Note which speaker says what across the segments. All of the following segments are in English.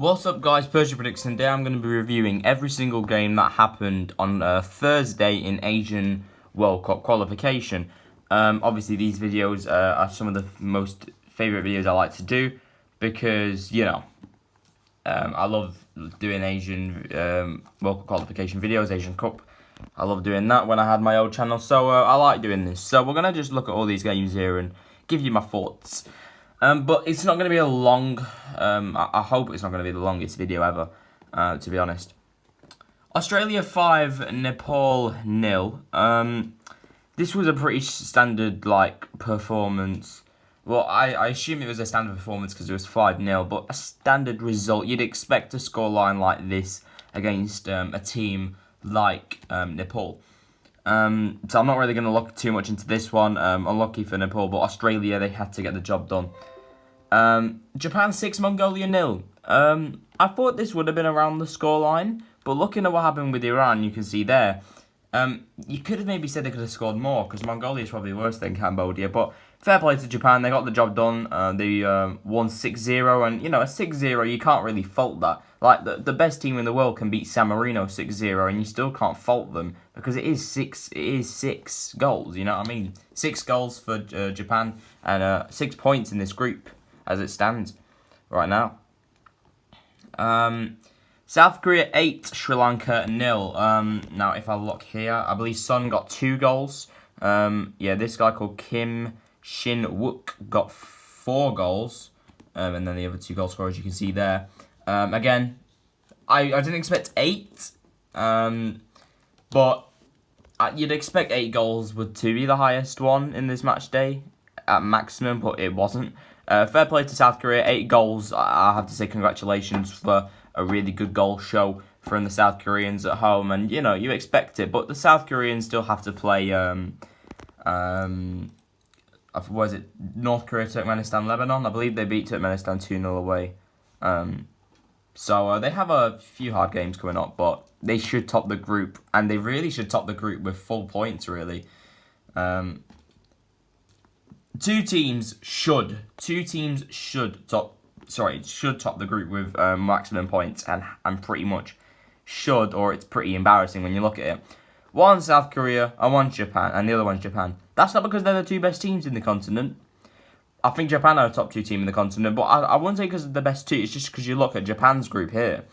Speaker 1: What's up guys, Persia Predicts, and today I'm going to be reviewing every single game that happened on Thursday in Asian World Cup qualification. Obviously these videos are some of the most favourite videos I like to do because, you know, I love doing Asian World Cup qualification videos, Asian Cup. I love doing that when I had my old channel, so I like doing this. So we're going to just look at all these games here and give you my thoughts. But it's not going to be a long, I hope it's not going to be the longest video ever, to be honest. Australia 5, Nepal 0. This was a pretty standard, performance. Well, I assume it was a standard performance because it was 5-0, but a standard result. You'd expect a scoreline like this against a team like Nepal. So I'm not really going to look too much into this one. Unlucky for Nepal, but Australia, they had to get the job done. Japan 6, Mongolia 0. I thought this would have been around the scoreline, but looking at what happened with Iran, you can see there. You could have maybe said they could have scored more, because Mongolia is probably worse than Cambodia, but fair play to Japan, they got the job done. They won 6-0, and, you know, a 6-0, you can't really fault that. Like, the best team in the world can beat San Marino 6-0, and you still can't fault them, because it is six goals, you know what I mean? 6 goals for Japan, and 6 points in this group, as it stands right now. South Korea 8, Sri Lanka 0. Now, if I look here, I believe Son got 2 goals. Yeah, this guy called Kim Shin-wook got 4 goals. And then the other 2 goal scorers you can see there. Again, I didn't expect 8. But you'd expect 8 goals to be the highest one in this match day at maximum, but it wasn't. Fair play to South Korea, 8 goals. I have to say congratulations for a really good goal show from the South Koreans at home. And, you know, you expect it. But the South Koreans still have to play, was it North Korea, Turkmenistan, Lebanon? I believe they beat Turkmenistan 2-0 away. So they have a few hard games coming up, but they should top the group. And they really should top the group with full points, really. Two teams should top the group with maximum points, and pretty much should, or it's pretty embarrassing when you look at it. One South Korea and one Japan, and the other one's Japan. That's not because they're the 2 best teams in the continent. I think Japan are a top 2 team in the continent, but I wouldn't say because of the best 2. It's just because you look at Japan's group here,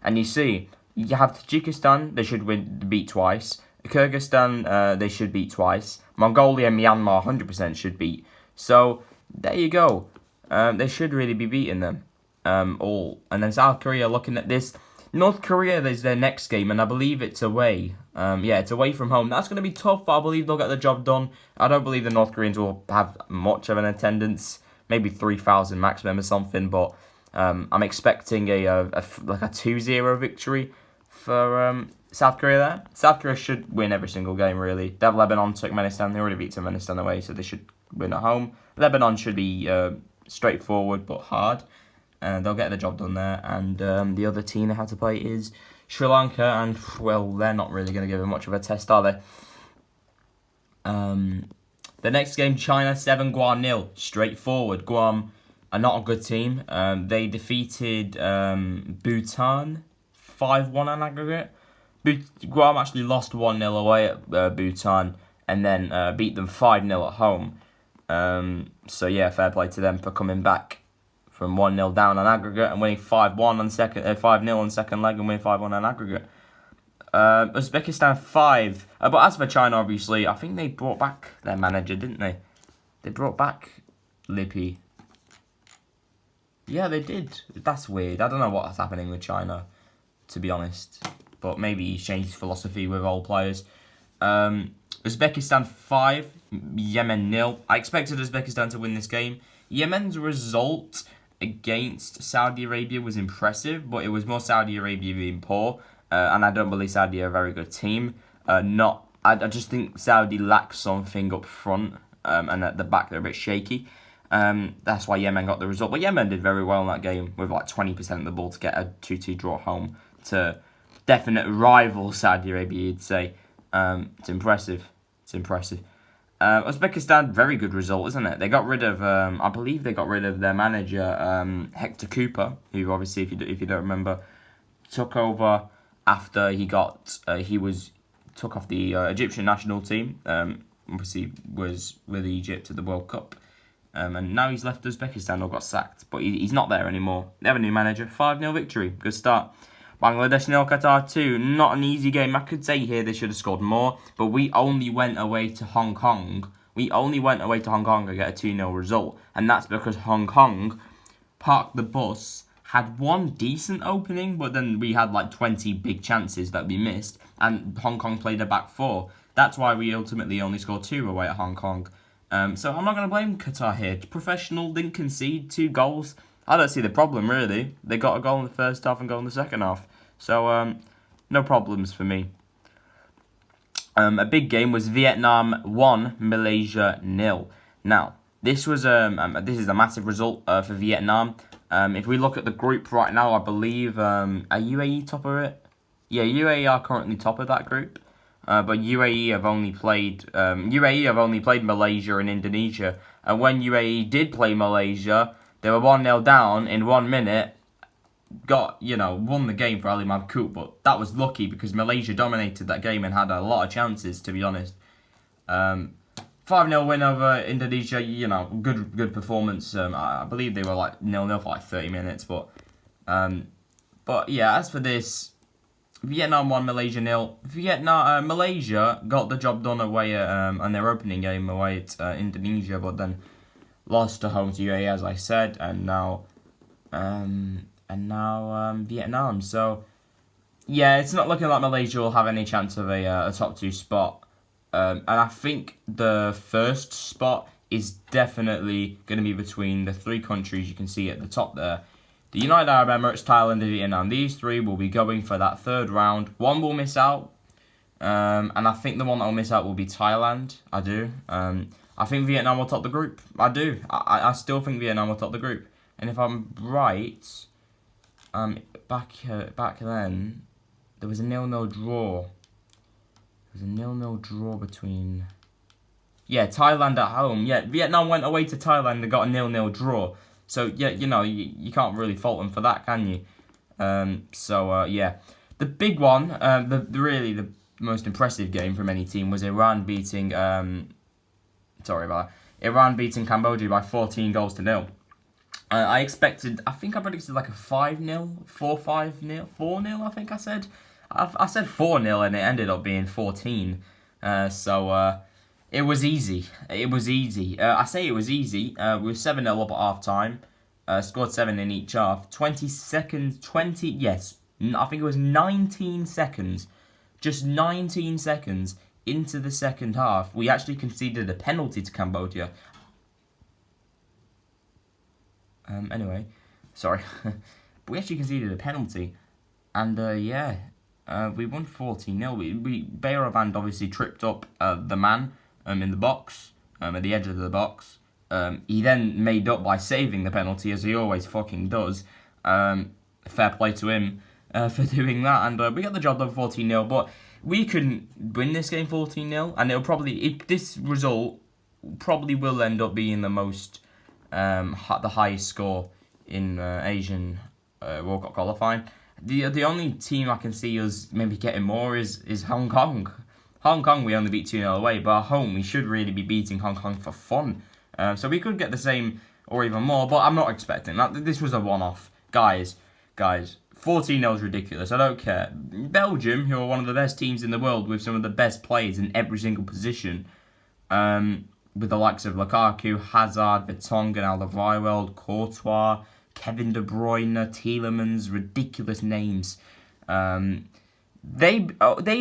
Speaker 1: and you see you have Tajikistan. They should beat twice. Kyrgyzstan, they should beat twice. Mongolia and Myanmar 100% should beat. So there you go. They should really be beating them all. And then South Korea, looking at this. North Korea is their next game, and I believe it's away. Yeah, it's away from home. That's going to be tough, but I believe they'll get the job done. I don't believe the North Koreans will have much of an attendance. Maybe 3,000 maximum or something, but I'm expecting a 2-0 victory for South Korea there. South Korea should win every single game, really. They have Lebanon, Turkmenistan. They already beat Turkmenistan away, so they should win at home. Lebanon should be straightforward but hard. They'll get the job done there. And the other team they have to play is Sri Lanka. And, well, they're not really going to give them much of a test, are they? The next game, China 7, Guam 0. Straightforward. Guam are not a good team. They defeated Bhutan 5-1 on aggregate. Guam actually lost 1-0 away at Bhutan and then beat them 5-0 at home. So, yeah, fair play to them for coming back from 1-0 down on aggregate and winning 5-0 on second leg and winning 5-1 on aggregate. Uzbekistan 5. But as for China, obviously, I think they brought back their manager, didn't they? They brought back Lippi. Yeah, they did. That's weird. I don't know what's happening with China, to be honest. But maybe he's changed his philosophy with old players. Uzbekistan 5, Yemen 0. I expected Uzbekistan to win this game. Yemen's result against Saudi Arabia was impressive, but it was more Saudi Arabia being poor, and I don't believe Saudi are a very good team. I just think Saudi lacks something up front, and at the back they're a bit shaky. That's why Yemen got the result. But Yemen did very well in that game with 20% of the ball to get a 2-2 draw home to definite rival Saudi Arabia, you'd say. It's impressive. Uzbekistan, very good result, isn't it? They got rid of, I believe they got rid of their manager, Hector Cooper, who obviously, if you don't remember, took over after took off the Egyptian national team. Obviously was with Egypt at the World Cup. And now he's left Uzbekistan or got sacked, but he's not there anymore. They have a new manager. 5-0 victory. Good start. Bangladesh 0, Qatar 2. Not an easy game. I could say here they should have scored more, but we only went away to Hong Kong. We only went away to Hong Kong and get a 2-0 result. And that's because Hong Kong parked the bus, had one decent opening, but then we had like 20 big chances that we missed. And Hong Kong played a back four. That's why we ultimately only scored 2 away at Hong Kong. So I'm not going to blame Qatar here. Professional, didn't concede 2 goals. I don't see the problem, really. They got a goal in the first half and a goal in the second half. So, no problems for me. A big game was Vietnam 1, Malaysia 0. Now, this is a massive result for Vietnam. If we look at the group right now, I believe, are UAE top of it? Yeah, UAE are currently top of that group. But UAE have only played Malaysia and Indonesia. And when UAE did play Malaysia, they were 1-0 down in 1 minute, won the game for Ali Madkout, but that was lucky because Malaysia dominated that game and had a lot of chances, to be honest. 5-0 win over Indonesia, good performance. I believe they were like 0-0 for like 30 minutes, but yeah, as for this, Vietnam 1, Malaysia 0. Malaysia got the job done away on their opening game away at Indonesia, but then lost at home to UAE, as I said, and now Vietnam. So yeah, it's not looking like Malaysia will have any chance of a top 2 spot. And I think the first spot is definitely going to be between the 3 countries you can see at the top there. The United Arab Emirates, Thailand, and Vietnam. These 3 will be going for that 3rd round. One will miss out, and I think the one that will miss out will be Thailand. I do. I think Vietnam will top the group. I do. I still think Vietnam will top the group. And if I'm right, back then, there was a 0-0 draw. There was a 0-0 draw between... Yeah, Thailand at home. Yeah, Vietnam went away to Thailand and got a 0-0 draw. So, yeah, you can't really fault them for that, can you? Yeah. The big one, the most impressive game from any team was Iran beating... Iran beating Cambodia by 14 goals to 0. I predicted like a 5-0, 4-5-0, 4-0, I think I said. I said 4-0 and it ended up being 14. It was easy. I say it was easy. We were 7-0 up at half time. Scored 7 in each half. I think it was 19 seconds. Just 19 seconds into the second half, we actually conceded a penalty to Cambodia. Anyway, sorry. But we actually conceded a penalty. And, we won 14-0. Bayravan obviously tripped up the man in the box, at the edge of the box. He then made up by saving the penalty, as he always fucking does. Fair play to him for doing that. And we got the job done 14-0. But we couldn't win this game 14-0. And this result probably will end up being the most... the highest score in Asian World Cup qualifying. The only team I can see us maybe getting more is Hong Kong. Hong Kong we only beat 2-0 away, but at home we should really be beating Hong Kong for fun. So we could get the same or even more, but I'm not expecting that. This was a one-off. Guys, 14-0 is ridiculous. I don't care. Belgium, who are one of the best teams in the world with some of the best players in every single position, with the likes of Lukaku, Hazard, Vertonghen, Alderweireld, Courtois, Kevin De Bruyne, Tielemans, ridiculous names. They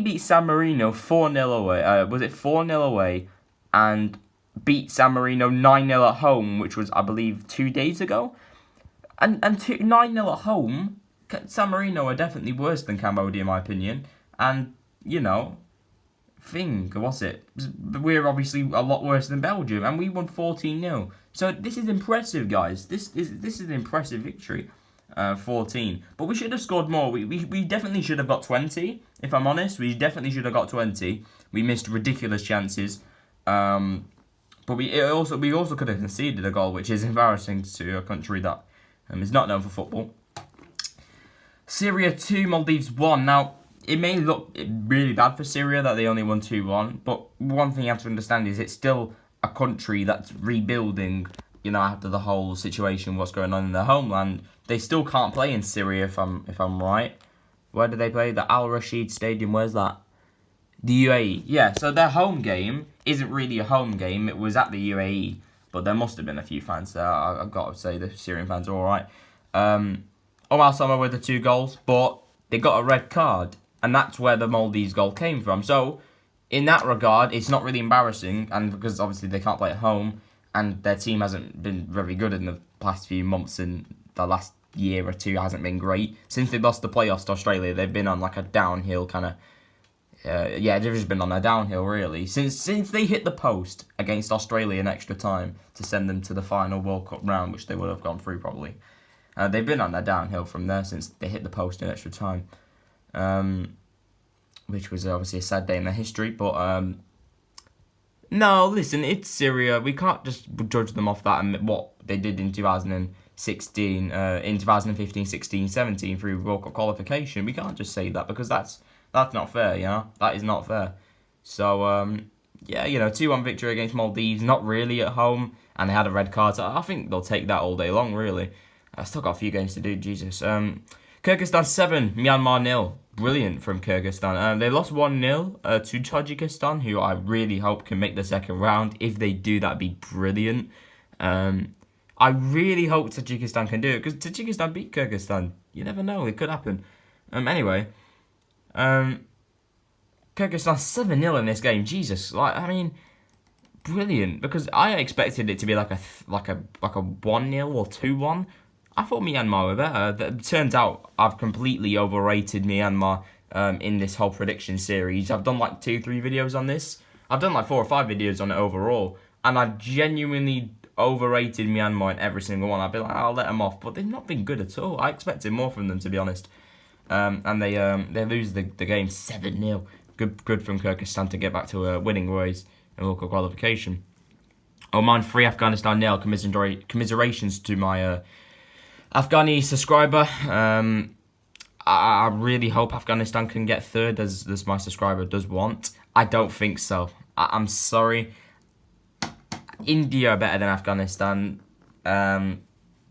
Speaker 1: beat San Marino 4-0 away. Was it 4-0 away? And beat San Marino 9-0 at home, which was, I believe, 2 days ago. And 9-0 at home, San Marino are definitely worse than Cambodia, in my opinion. And, we're obviously a lot worse than Belgium, and we won 14-0. So this is impressive, guys. This is an impressive victory, 14. But we should have scored more. We definitely should have got 20. If I'm honest, we definitely should have got 20. We missed ridiculous chances. And But we also could have conceded a goal, which is embarrassing to a country that is not known for football. Syria 2, Maldives 1. Now, it may look really bad for Syria that they only won 2-1, but one thing you have to understand is it's still a country that's rebuilding, after the whole situation, what's going on in their homeland. They still can't play in Syria, if I'm right. Where do they play? The Al Rashid Stadium. Where's that? The UAE. Yeah, so their home game isn't really a home game. It was at the UAE, but there must have been a few fans there. I've got to say the Syrian fans are all right. Omar Sama with the 2 goals, but they got a red card, and that's where the Maldives goal came from. So, in that regard, it's not really embarrassing, and because obviously they can't play at home, and their team hasn't been very good in the past few months, and the last year or two hasn't been great. Since they lost the playoffs to Australia, they've been on like a downhill kind of... they've just been on a downhill, really. Since they hit the post against Australia in extra time to send them to the final World Cup round, which they would have gone through probably. They've been on their downhill from there since they hit the post in extra time, which was obviously a sad day in their history. But no, listen, it's Syria. We can't just judge them off that and what they did in 2016, in 2015, 16, 17 through World Cup qualification. We can't just say that because that's not fair, That is not fair. So, 2-1 victory against Maldives, not really at home, and they had a red card, so I think they'll take that all day long, really. I've still got a few games to do, Jesus. Kyrgyzstan 7, Myanmar 0. Brilliant from Kyrgyzstan. They lost 1-0 to Tajikistan, who I really hope can make the second round. If they do, that'd be brilliant. I really hope Tajikistan can do it, because Tajikistan beat Kyrgyzstan. You never know, it could happen. Anyway, Kyrgyzstan 7-0 in this game. Jesus, brilliant, because I expected it to be like a 1-0 or 2-1. I thought Myanmar were better. It turns out I've completely overrated Myanmar in this whole prediction series. I've done like 2-3 videos on this. I've done like 4 or 5 videos on it overall, and I've genuinely overrated Myanmar in every single one. I've been like, I'll let them off, but they've not been good at all. I expected more from them, to be honest. And they lose the game 7-0. Good from Kyrgyzstan to get back to winning ways in local qualification. Oman 3, Afghanistan 0. Commiserations to my Afghani subscriber. I really hope Afghanistan can get third, as my subscriber does want. I don't think so. I'm sorry. India are better than Afghanistan.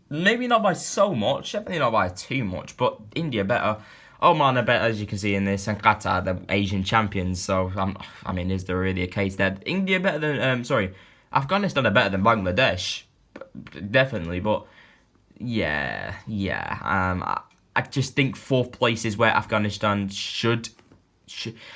Speaker 1: Maybe not by so much, definitely not by too much, but India better. Oman are better, as you can see in this, and Qatar, the Asian champions. So, is there really a case there? India better than, Afghanistan are better than Bangladesh, definitely, but yeah. I just think 4th place is where Afghanistan should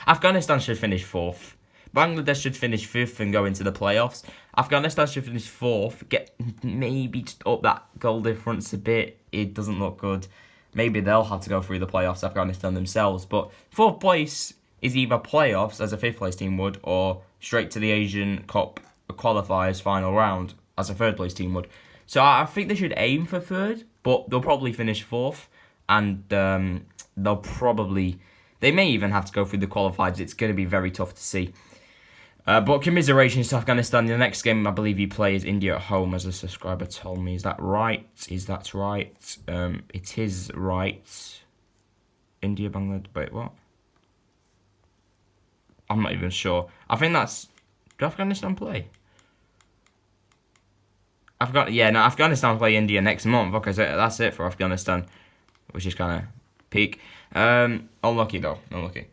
Speaker 1: Afghanistan should finish 4th. Bangladesh should finish 5th and go into the playoffs. Afghanistan should finish 4th, get maybe just up that goal difference a bit. It doesn't look good. Maybe they'll have to go through the playoffs, Afghanistan themselves. But 4th place is either playoffs, as a 5th place team would, or straight to the Asian Cup qualifiers final round, as a 3rd place team would. So I think they should aim for 3rd, but they'll probably finish 4th. And they may even have to go through the qualifiers. It's going to be very tough to see. But commiserations to Afghanistan. The next game I believe you play is India at home, as a subscriber told me. Is that right? It is right. India, Bangladesh. Wait, what? I'm not even sure. I think that's... Do Afghanistan play? Afghanistan play India next month. Okay, so that's it for Afghanistan, which is kind of peak. Unlucky though. Unlucky.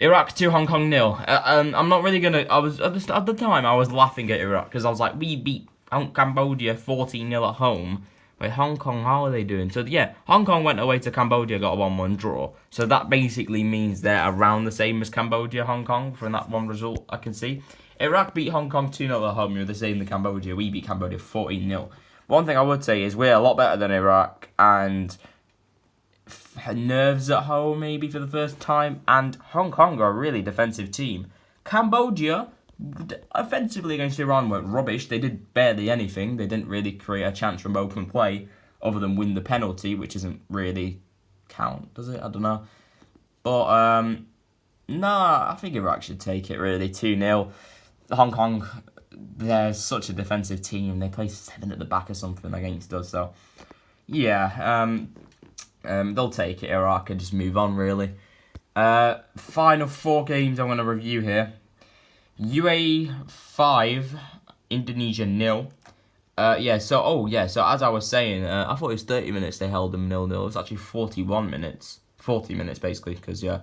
Speaker 1: Iraq 2, Hong Kong 0. I'm not really gonna. I was at the time I was laughing at Iraq because I was like, we beat Cambodia 14-0 at home. Wait, Hong Kong, how are they doing? So yeah, Hong Kong went away to Cambodia, got a 1-1 draw. So that basically means they're around the same as Cambodia, Hong Kong from that one result I can see. Iraq beat Hong Kong 2-0 at home. You're the same as Cambodia. We beat Cambodia 14-0. One thing I would say is we're a lot better than Iraq, and nerves at home maybe for the first time, and Hong Kong are a really defensive team. Cambodia, offensively against Iran, weren't rubbish. They did barely anything. They didn't really create a chance from open play other than win the penalty, which doesn't really count, does it? I don't know. But, I think Iraq should take it, really. 2-0. Hong Kong they're such a defensive team. They play 7 at the back or something against us. So, yeah, they'll take it. Iraq and just move on, really. Final 4 games I'm going to review here. UAE 5, Indonesia 0. So as I was saying, I thought it was 30 minutes they held them 0-0. It was actually 41 minutes. 40 minutes, basically, because, yeah.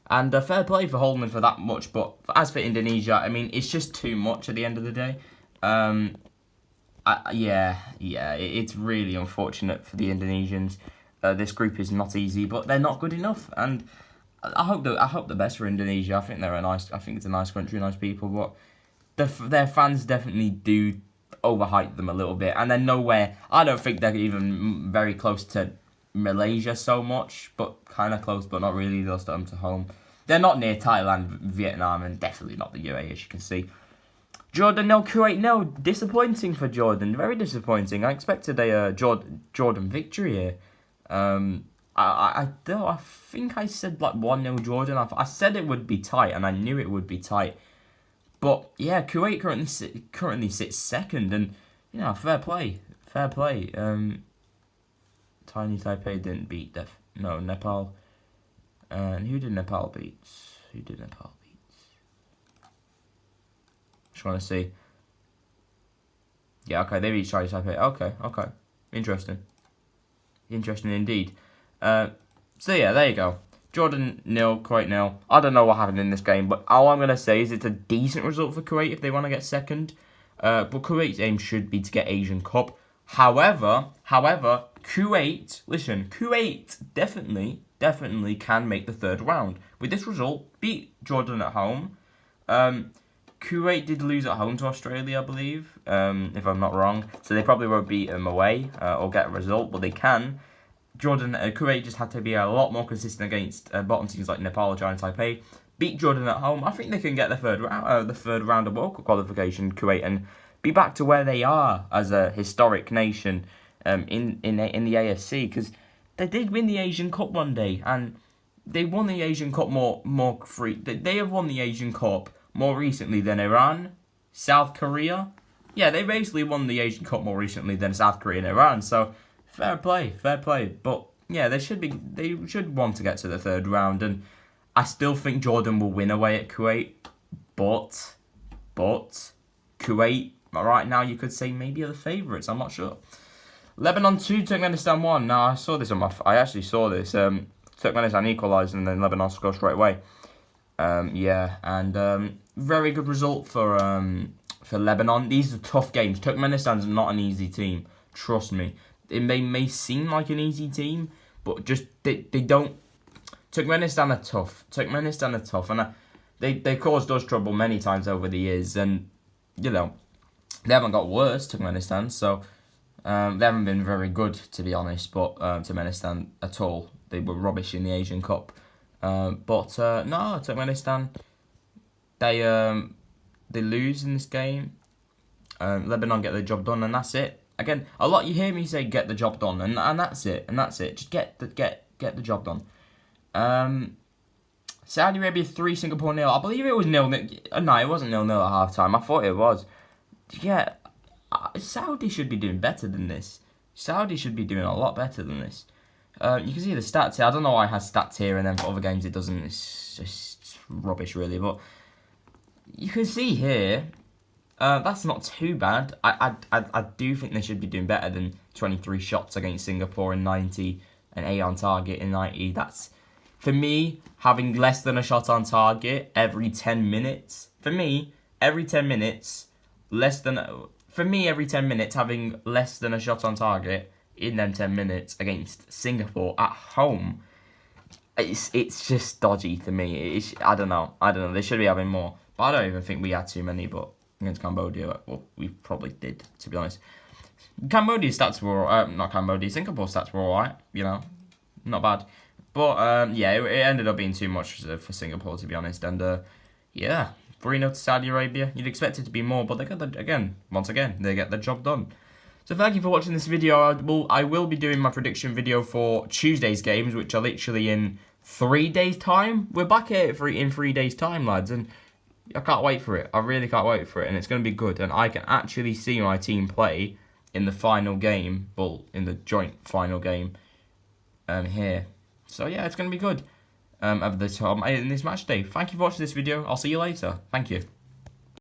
Speaker 1: And fair play for holding them for that much. But as for Indonesia, I mean, it's just too much at the end of the day. It's really unfortunate for the Indonesians. This group is not easy, but they're not good enough. And I hope the best for Indonesia. I think it's a nice country, nice people, but their fans definitely do overhype them a little bit, and they're nowhere. I don't think they're even very close to Malaysia so much, but kind of close, but not really. They'll start them to home. They're not near Thailand, Vietnam, and definitely not the UAE, as you can see. Jordan 0, Kuwait 0. Disappointing for Jordan. Very disappointing. I expected a Jordan victory here. I think I said like 1-0 Jordan. I said it would be tight, and I knew it would be tight. But yeah, Kuwait currently sits second, and you know, fair play. Tiny Taipei didn't beat Nepal. And who did Nepal beat? Just want to see. Yeah, okay, they beat Tiny Taipei. Okay, interesting indeed. So yeah, there you go. Jordan 0, Kuwait 0. I don't know what happened in this game, but all I'm going to say is it's a decent result for Kuwait if they want to get second. But Kuwait's aim should be to get Asian Cup. However, Kuwait definitely can make the third round. With this result, beat Jordan at home. Kuwait did lose at home to Australia, I believe, if I'm not wrong. So they probably won't beat them away or get a result, but they can. Kuwait just had to be a lot more consistent against bottom teams like Nepal or China Taipei. Beat Jordan at home. I think they can get the third round of World Cup qualification, Kuwait, and be back to where they are as a historic nation in the AFC, because they did win the Asian Cup one day, and they won the Asian Cup more free. They have won the Asian Cup more recently than Iran, South Korea. Yeah, they basically won the Asian Cup more recently than South Korea and Iran. So fair play. But yeah, they should want to get to the third round, and I still think Jordan will win away at Kuwait. But Kuwait right now, you could say maybe are the favourites. I'm not sure. Lebanon 2, Turkmenistan 1. Now I saw this I actually saw this. Turkmenistan equalised and then Lebanon scored straight away. Very good result for Lebanon. These are tough games. Turkmenistan's not an easy team. Trust me. It may seem like an easy team, but just they don't. Turkmenistan are tough, and they caused us trouble many times over the years, and you know they haven't got worse. Turkmenistan, so they haven't been very good, to be honest. But Turkmenistan at all, they were rubbish in the Asian Cup. No, Turkmenistan, they lose in this game. Lebanon get the job done, and that's it. Again, a lot you hear me say get the job done, and that's it. Just get the job done. Saudi Arabia 3, Singapore 0. I believe it was 0-0. No, it wasn't 0-0 at half time. I thought it was. Yeah, Saudi should be doing better than this. Saudi should be doing a lot better than this. You can see the stats here. I don't know why it has stats here, and then for other games it doesn't. It's just rubbish, really. But you can see here, that's not too bad. I do think they should be doing better than 23 shots against Singapore and 90, and 8 on target in 90. That's, for me, having less than a shot on target every 10 minutes. Every 10 minutes, having less than a shot on target in them 10 minutes against Singapore at home, it's just dodgy to me. I don't know. They should be having more. But I don't even think we had too many, but against Cambodia, well, we probably did, to be honest. Singapore stats were alright, not bad. But, it ended up being too much for Singapore, to be honest. And, 3-0 to Saudi Arabia. You'd expect it to be more, but they get they get the job done. So thank you for watching this video. I will be doing my prediction video for Tuesday's games, which are literally in 3 days' time. We're back here in 3 days' time, lads. And I can't wait for it. I really can't wait for it, and it's going to be good. And I can actually see my team play in the final game, well, in the joint final game here. So yeah, it's going to be good of this in this match day. Thank you for watching this video. I'll see you later. Thank you.